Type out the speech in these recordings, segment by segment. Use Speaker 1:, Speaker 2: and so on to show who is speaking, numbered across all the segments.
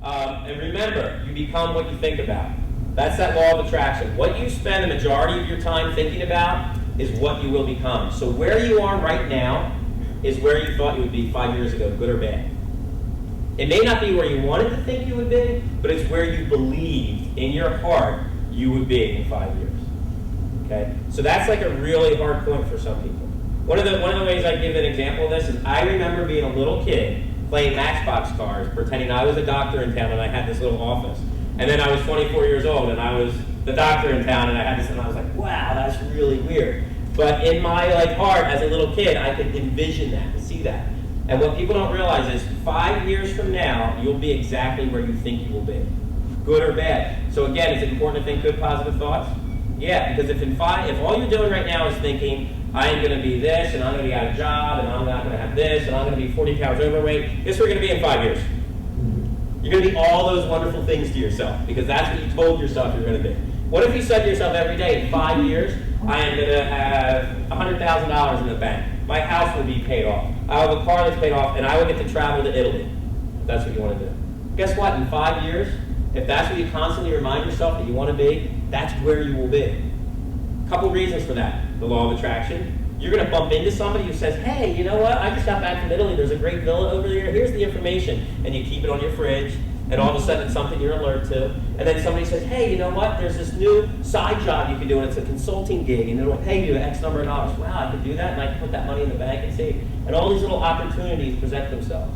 Speaker 1: And remember, you become what you think about. That's that law of attraction. What you spend the majority of your time thinking about is what you will become. So where you are right now is where you thought you would be 5 years ago, good or bad. It may not be where you wanted to think you would be, but it's where you believed in your heart you would be in 5 years. Okay? So that's like a really hard point for some people. One of the ways I give an example of this is I remember being a little kid playing Matchbox cars, pretending I was a doctor in town and I had this little office. And then I was 24 years old and I was the doctor in town and I had this, and I was like, wow, that's really weird. But in my heart as a little kid, I could envision that and see that. And what people don't realize is 5 years from now, you'll be exactly where you think you will be, good or bad. So again, is it important to think good, positive thoughts? Yeah, because if all you're doing right now is thinking, I am going to be this, and I'm going to be out of job, and I'm not going to have this, and I'm going to be 40 pounds overweight, guess where you're going to be in 5 years? You're going to be all those wonderful things to yourself, because that's what you told yourself you're going to be. What if you said to yourself every day, in 5 years, I am going to have $100,000 in the bank. My house will be paid off. I have a car that's paid off, and I will get to travel to Italy. If that's what you want to do. Guess what? In 5 years, if that's what you constantly remind yourself that you want to be, that's where you will be. A couple reasons for that. The law of attraction. You're going to bump into somebody who says, hey, you know what? I just got back from Italy. There's a great villa over there. Here's the information. And you keep it on your fridge. And all of a sudden, it's something you're alert to. And then somebody says, hey, you know what? There's this new side job you can do, and it's a consulting gig, and it'll pay you X number of dollars. Wow, I can do that, and I can put that money in the bank and save. And all these little opportunities present themselves.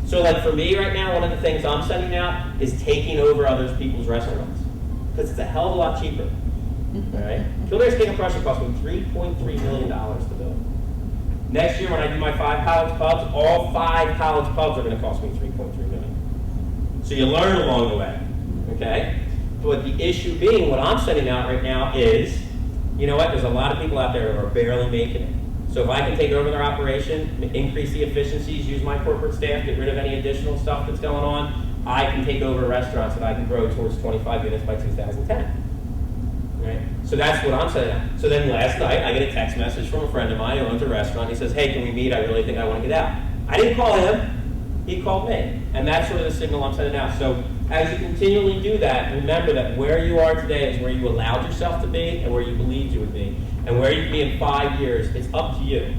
Speaker 1: So like for me right now, one of the things I'm sending out is taking over other people's restaurants. Because it's a hell of a lot cheaper. All right? Kildare's King of Prussia cost me $3.3 million to build. Next year when I do my 5 college pubs, all 5 college pubs are going to cost me $3.3 million. So you learn along the way, okay? But the issue being, what I'm sending out right now is, you know what, there's a lot of people out there who are barely making it. So if I can take over their operation, increase the efficiencies, use my corporate staff, get rid of any additional stuff that's going on, I can take over restaurants and I can grow towards 25 units by 2010. Right? So that's what I'm sending out. So then last night, I get a text message from a friend of mine who owns a restaurant. He says, hey, can we meet? I really think I want to get out. I didn't call him. He called me. And that's sort of the signal I'm sending out. So as you continually do that, remember that where you are today is where you allowed yourself to be and where you believed you would be. And where you can be in 5 years, it's up to you.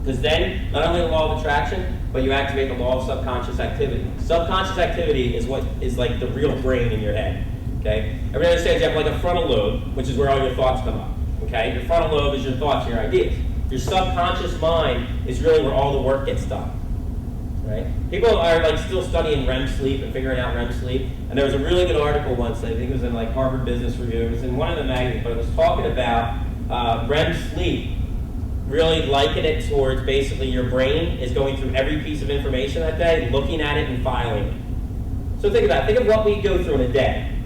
Speaker 1: Because then, not only the law of attraction, but you activate the law of subconscious activity. Subconscious activity is what is like the real brain in your head. Okay? Everybody understands you have like a frontal lobe, which is where all your thoughts come up. Okay? Your frontal lobe is your thoughts, your ideas. Your subconscious mind is really where all the work gets done. Right? People are like still studying REM sleep and figuring out REM sleep. And there was a really good article once, I think it was in like Harvard Business Review, it was in one of the magazines, but it was talking about REM sleep, really liken it towards basically your brain is going through every piece of information that day, looking at it and filing it. So think about it. Think of what we go through in a day.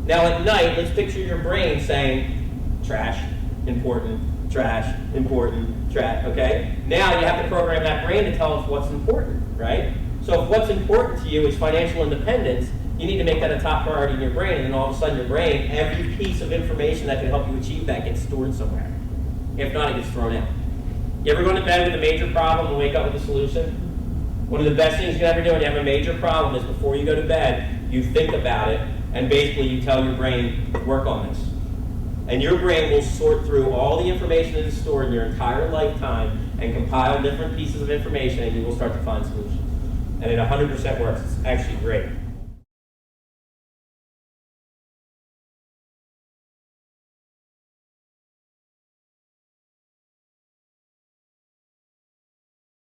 Speaker 1: Now at night, let's picture your brain saying, trash, important, trash, important, trash, okay? Now you have to program that brain to tell us what's important, right? So if what's important to you is financial independence, you need to make that a top priority in your brain, and then all of a sudden your brain, every piece of information that can help you achieve that gets stored somewhere. If not, it gets thrown out. You ever go to bed with a major problem and wake up with a solution? One of the best things you can ever do when you have a major problem is before you go to bed, you think about it, and basically you tell your brain, work on this. And your brain will sort through all the information that is stored in your entire lifetime and compile different pieces of information, and you will start to find solutions. And it 100% works. It's actually great.